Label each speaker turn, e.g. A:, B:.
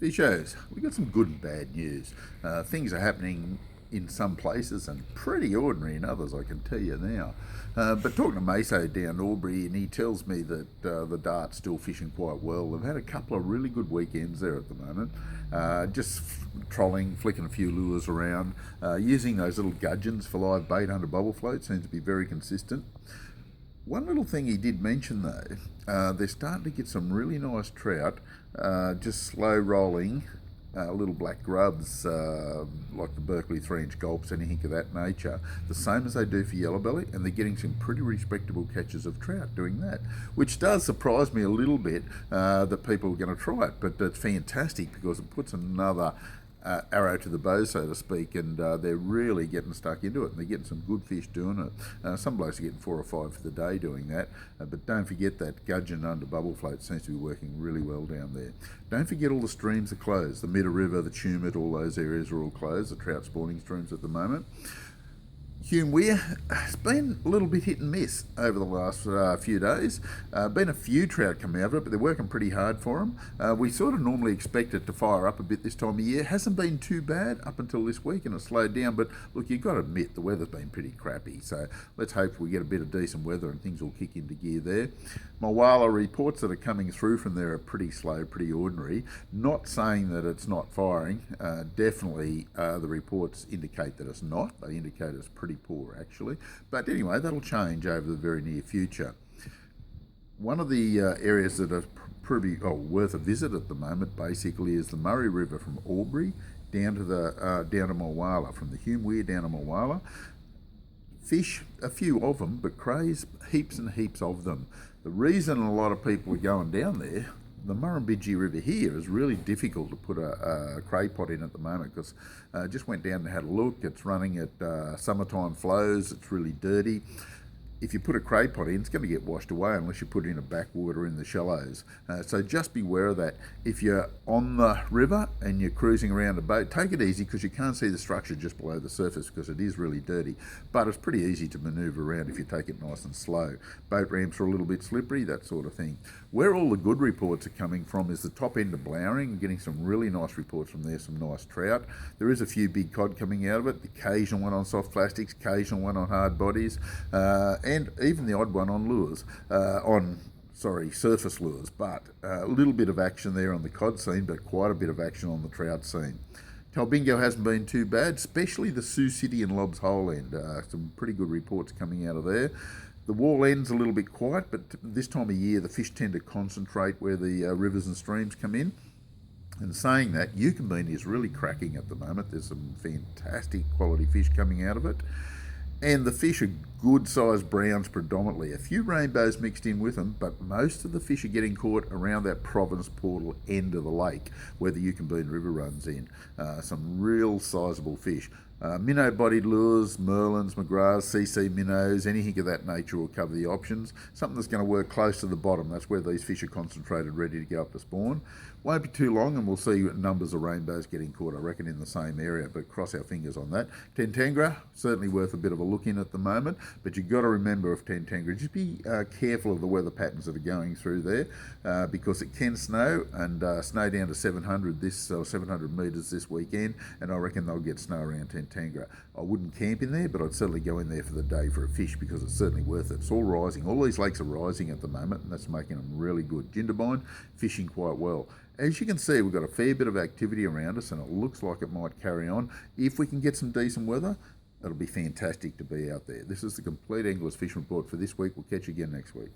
A: Fishers, we got some good and bad news. Things are happening in some places and pretty ordinary in others, I can tell you now. But talking to Maso down Albury, and he tells me that the Dart's still fishing quite well. They've had a couple of really good weekends there at the moment. Just trolling, flicking a few lures around, using those little gudgeons for live bait under bubble float seems to be very consistent. One little thing he did mention though, they're starting to get some really nice trout, just slow rolling, little black grubs, like the Berkeley 3-inch gulps, anything of that nature, the same as they do for yellow belly, and they're getting some pretty respectable catches of trout doing that, which does surprise me a little bit that people are going to try it, but it's fantastic because it puts another arrow to the bow, so to speak, and they're really getting stuck into it, and they're getting some good fish doing it. Some blokes are getting 4 or 5 for the day doing that, but don't forget that gudgeon under bubble float seems to be working really well down there. Don't forget all the streams are closed. The Midder River, the Tumut, all those areas are all closed, the trout spawning streams at the moment. Hume Weir has been a little bit hit and miss over the last few days. Been a few trout come out of it, but they're working pretty hard for them. We sort of normally expect it to fire up a bit this time of year. Hasn't been too bad up until this week, and it slowed down. But look, you've got to admit the weather's been pretty crappy. So let's hope we get a bit of decent weather and things will kick into gear there. Moala reports that are coming through from there are pretty slow, pretty ordinary. Not saying that it's not firing. Definitely the reports indicate that it's not. They indicate it's pretty poor actually, but anyway, that'll change over the very near future. One of the areas that are pretty worth a visit at the moment basically is the Murray River from Albury down to the down to Moala, from the Hume Weir down to Moala. Fish, a few of them, but crays, heaps and heaps of them. The reason a lot of people are going down there, the Murrumbidgee River here is really difficult to put a cray pot in at the moment because I just went down and had a look. It's running at summertime flows. It's really dirty. If you put a cray pot in, it's going to get washed away unless you put it in a backwater in the shallows. So just beware of that. If you're on the river and you're cruising around a boat, take it easy because you can't see the structure just below the surface because it is really dirty. But it's pretty easy to manoeuvre around if you take it nice and slow. Boat ramps are a little bit slippery, that sort of thing. Where all the good reports are coming from is the top end of Blowering. Getting some really nice reports from there, some nice trout. There is a few big cod coming out of it, the occasional one on soft plastics, occasional one on hard bodies, and even the odd one on lures, surface lures, but a little bit of action there on the cod scene, but quite a bit of action on the trout scene. Talbingo hasn't been too bad, especially the Sioux City and Lobbs Hole end. Some pretty good reports coming out of there. The wall end's a little bit quiet, but this time of year the fish tend to concentrate where the rivers and streams come in. And saying that, Eucumbene is really cracking at the moment. There's some fantastic quality fish coming out of it. And the fish are good sized browns predominantly. A few rainbows mixed in with them, but most of the fish are getting caught around that Province Portal end of the lake where the Eucumbene River runs in. Some real sizable fish. Minnow-bodied lures, merlins, McGraths, CC minnows, anything of that nature will cover the options. Something that's going to work close to the bottom. That's where these fish are concentrated, ready to go up to spawn. Won't be too long and we'll see numbers of rainbows getting caught, I reckon, in the same area, but cross our fingers on that. Tentangra, certainly worth a bit of a look in at the moment, but you've got to remember of Tentangra, just be careful of the weather patterns that are going through there because it can snow, and snow down to 700 metres this weekend, and I reckon they'll get snow around Tentangra. I wouldn't camp in there, but I'd certainly go in there for the day for a fish because it's certainly worth it. It's all rising. All these lakes are rising at the moment, and that's making them really good. Jindabyne, fishing quite well. As you can see, we've got a fair bit of activity around us, and it looks like it might carry on. If we can get some decent weather, it'll be fantastic to be out there. This is the Compleat Angler's Fishing Report for this week. We'll catch you again next week.